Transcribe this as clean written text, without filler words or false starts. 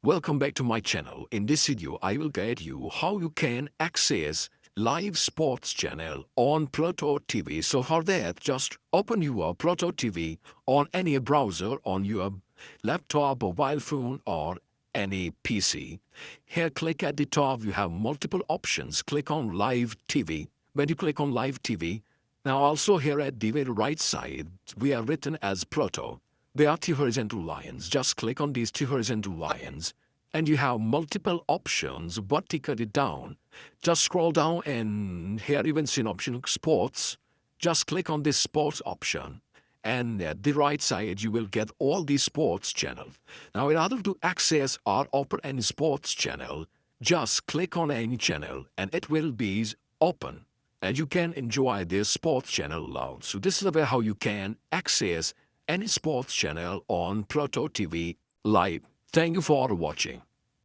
Welcome back to my channel. In this video, I will guide you how you can access live sports channel on Pluto TV. So for that, just open your Pluto TV on any browser on your laptop, mobile phone or any PC. Here, click at the top. You have multiple options. Click on Live TV. When you click on Live TV, now also here at the very right side, we are written as Pluto. There are two horizontal lines. Just click on these two horizontal lines and you have multiple options vertically down. Just scroll down and here you will see an option sports. Just click on this sports option and at the right side you will get all these sports channels. Now in order to access or open any sports channel, just click on any channel and it will be open and you can enjoy this sports channel loud. So this is the way how you can access any sports channel on Pluto TV live. Thank you for watching.